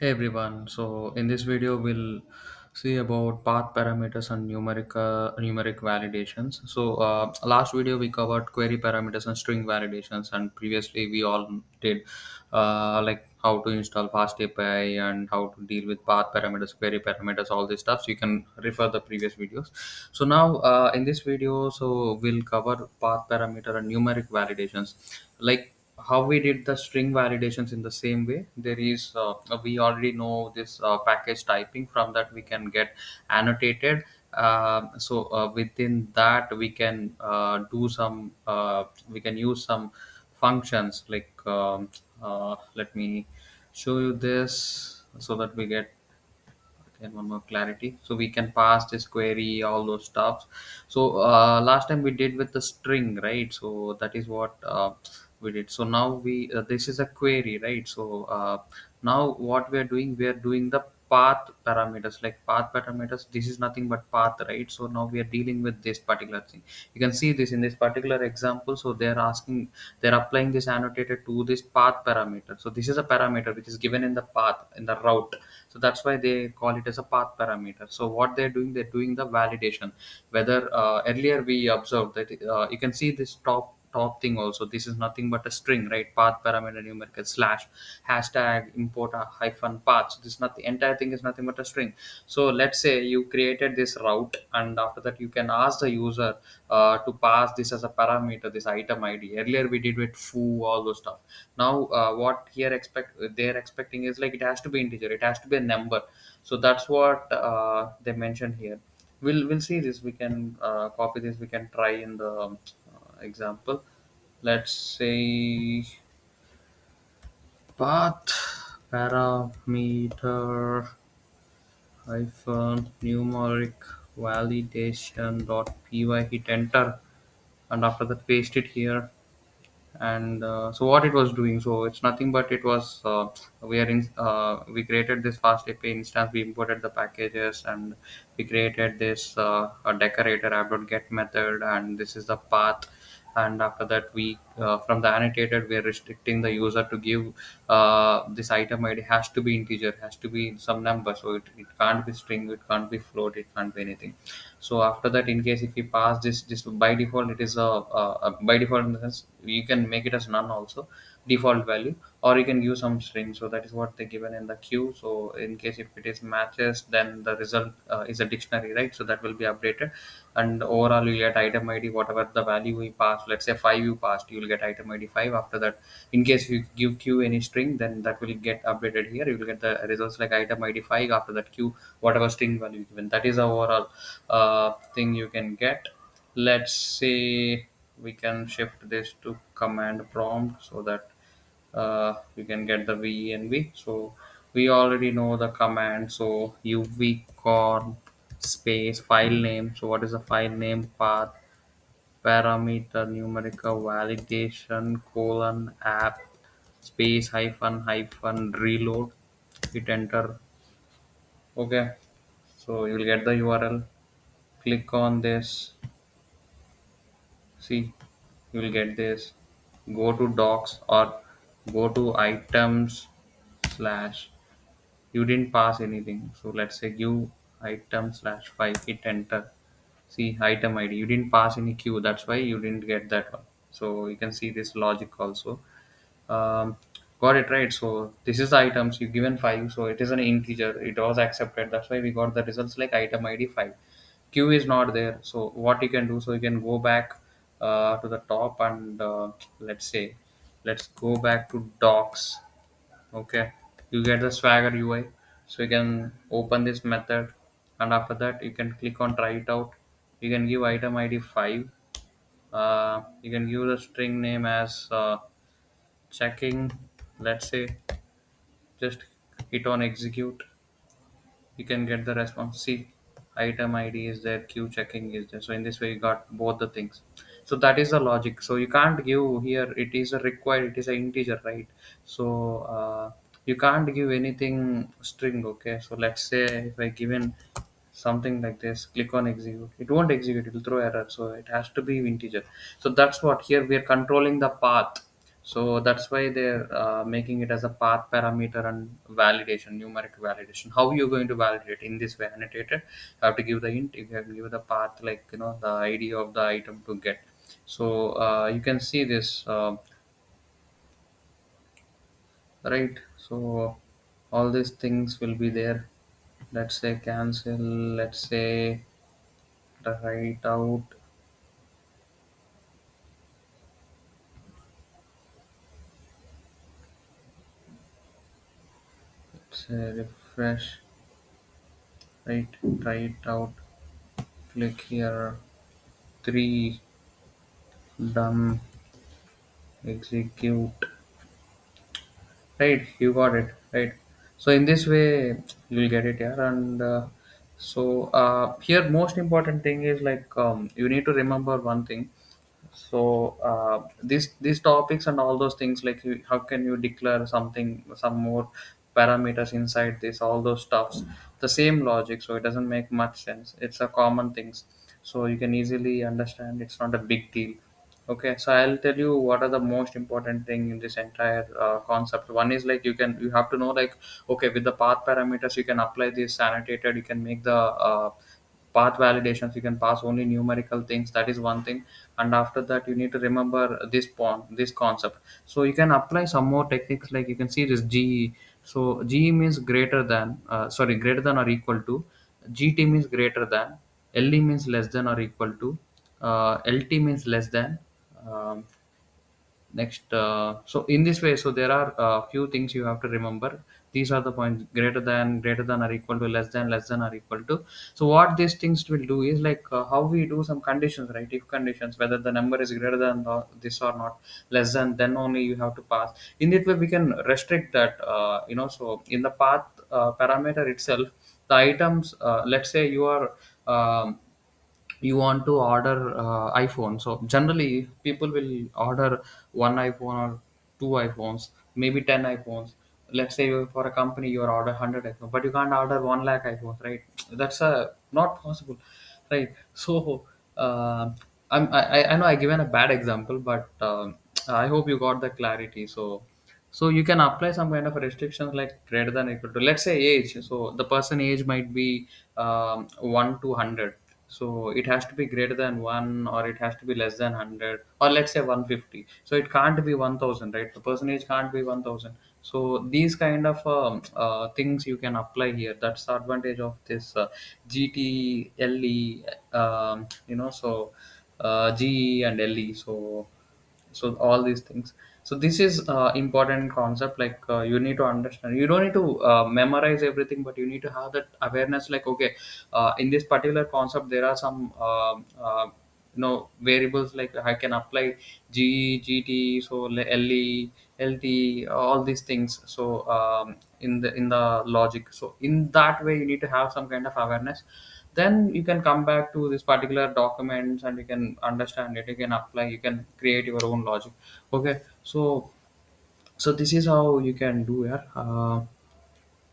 Hey everyone, so in this video we'll see about path parameters and numeric validations. Last video we covered query parameters and string validations, and previously we all did like how to install FastAPI and how to deal with path parameters, query parameters, all this stuff. So you can refer the previous videos. So now in this video, so we'll cover path parameter and numeric validations. Like how we did the string validations in the same way. There is we already know this package typing. From that we can get annotated. Within that we can do some we can use some functions like let me show you this so that we get and one more clarity, so we can pass this query, all those stuff. Last time we did with the string, right? So that is what we did. So now we this is a query, right? Now what we are doing, we are doing the path parameters. Like path parameters, this is nothing but path, right? So now we are dealing with this particular thing. You can see this in this particular example. So they're asking, they're applying this annotated to this path parameter. So this is a parameter which is given in the path, in the route. So that's why they call it as a path parameter. So what they're doing, they're doing the validation. Whether earlier we observed that you can see this top thing also. This is nothing but a string, right? Path parameter numerical slash hashtag import a hyphen path. So this not the entire thing is nothing but a string. So let's say you created this route, and after that you can ask the user to pass this as a parameter, this item ID. Earlier we did with foo, all those stuff. Now what here they're expecting is like it has to be integer, it has to be a number. So that's what they mentioned here. We'll see this. We can copy this, we can try in the example. Let's say path parameter hyphen numeric validation dot py, hit enter, and after that paste it here. And so what it was doing, so it's nothing but it was we created this fast API instance, we imported the packages, and we created this a decorator app.get method, and this is the path. And after that we from the annotated, we are restricting the user to give this item ID has to be integer, has to be some number. So it can't be string, it can't be float, it can't be anything. So after that, in case if you pass this by default, it is a by default in the sense you can make it as none also, default value, or you can use some string. So that is what they given in the queue. So in case if it is matches, then the result is a dictionary, right? So that will be updated, and overall you get item ID whatever the value we pass. Let's say 5 you passed, you will get item ID 5. After that, in case you give q any string, then that will get updated here. You will get the results like item ID 5. After that, q whatever string value given. That is the overall thing you can get. Let's say we can shift this to command prompt so that we can get the venv. So we already know the command. So uvcorn space file name. So what is the file name? Path parameter numerical validation colon app space hyphen hyphen reload, hit enter. Okay, so you will get the url, click on this. See, you will get this. Go to docs or go to items slash. You didn't pass anything. So let's say give item slash 5, hit enter. See item ID. You didn't pass any queue. That's why you didn't get that one. So you can see this logic also. Um, got it right. So this is the items you given 5. So it is an integer. It was accepted. That's why we got the results like item ID 5. Q is not there. So what you can do, so you can go back to the top, and let's go back to docs. Okay, you get the swagger UI. So you can open this method, and after that you can click on try it out. You can give item ID 5. You can give the string name as checking. Let's say just hit on execute. You can get the response. See, item ID is there, queue checking is there. So in this way you got both the things. So that is the logic. So you can't give here, it is a required, it is an integer, right? So you can't give anything string. Okay, so let's say if I given something like this, click on execute, it won't execute, it will throw error. So it has to be integer. So that's what here we are controlling the path. So that's why they're making it as a path parameter and validation, numeric validation. How you're going to validate in this way? Annotated, you have to give the int, you can give the path, like the ID of the item to get. So you can see this, right? So all these things will be there. Let's say cancel. Let's say write out. Let's say refresh. Right, try it out. Click here. Three, done. Execute. Right, you got it. Right. So in this way, you will get it here. And here, most important thing is, like, you need to remember one thing. So these topics and all those things, like, how can you declare something, some more parameters inside this, all those stuffs, the same logic. So it doesn't make much sense. It's a common things, so you can easily understand. It's not a big deal. Okay, so I'll tell you what are the most important thing in this entire concept. One is, like, you have to know, like, okay, with the path parameters you can apply this annotated, you can make the path validations, you can pass only numerical things. That is one thing. And after that, you need to remember this concept. So you can apply some more techniques, like you can see this GE. So GE means greater than, sorry, greater than or equal to. GT means greater than. LE means less than or equal to. LT means less than. um, Next, so in this way, so there are a few things you have to remember. These are the points: greater than or equal to, less than or equal to. So what these things will do is, like, how we do some conditions, right? If conditions, whether the number is greater than this or not, less than, then only you have to pass. In that way, we can restrict that. So in the path parameter itself, the items. Let's say you want to order iPhone. So generally people will order one iPhone or two iPhones, maybe 10 iPhones. Let's say for a company you are order 100 iPhones, but you can't order 1 lakh iPhones, right? That's not possible, right? So uh, I know I given a bad example, but I hope you got the clarity. So you can apply some kind of restrictions, like greater than or equal to, let's say, age. So the person age might be 1 to 100. So it has to be greater than 1, or it has to be less than 100, or let's say 150. So it can't be 1000, right? The percentage can't be 1000. So these kind of things you can apply here. That's the advantage of this GTLE. So GE and LE. So all these things. So this is important concept, like, you need to understand. You don't need to memorize everything, but you need to have that awareness, like, okay, in this particular concept there are some variables, like I can apply GT, so LE, LT, all these things. So in the logic, so in that way you need to have some kind of awareness. Then you can come back to this particular documents, and you can understand it, you can apply, you can create your own logic. Okay, so this is how you can do it.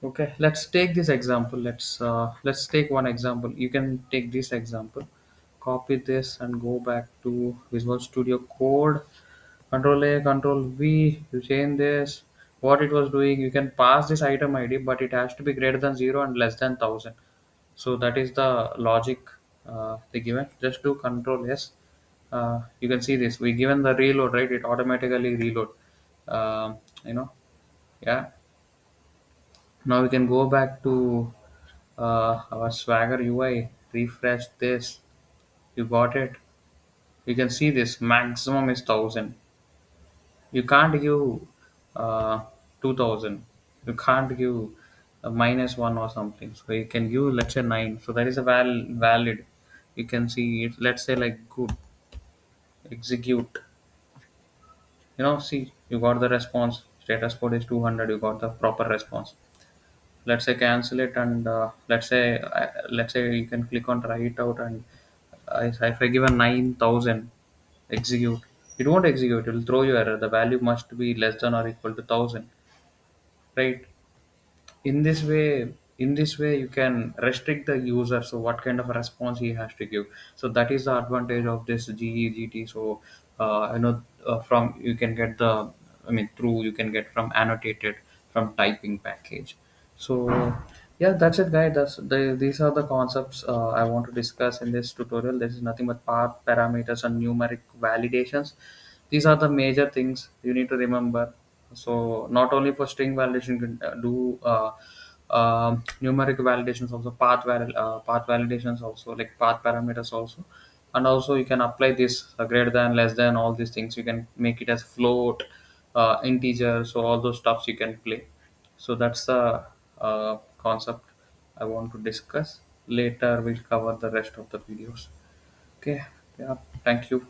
Okay, let's take this example. Let's take one example. You can take this example, copy this, and go back to Visual Studio Code. Control A, Control V. You change this. What it was doing, you can pass this item ID, but it has to be greater than 0 and less than 1000. So that is the logic they given. Just do Control S. You can see this. We given the reload, right? It automatically reload. Um, you know, yeah. Now we can go back to our Swagger UI. Refresh this. You got it. You can see this maximum is 1000. You can't give 2000. You can't give a -1 or something. So you can give, let's say, 9. So that is a valid. You can see it. Let's say, like, good, execute. See, you got the response. Status code is 200. You got the proper response. Let's say cancel it, and let's say you can click on try it out, and if I give a 9000, execute. It won't execute. It will throw you error. The value must be less than or equal to 1000, right? In this way you can restrict the user, so what kind of a response he has to give. So that is the advantage of this GEGT. So from you can get the I mean through you can get from annotated from typing package. So yeah, that's it, guys. These are the concepts I want to discuss in this tutorial. This is nothing but path parameters and numeric validations. These are the major things you need to remember. So not only for string validation, you can do numeric validations also, path validations also, like path parameters also. And also you can apply this greater than, less than, all these things. You can make it as float, integer, so all those stuffs you can play. So that's the concept I want to discuss. Later we'll cover the rest of the videos. Okay. Yeah, thank you.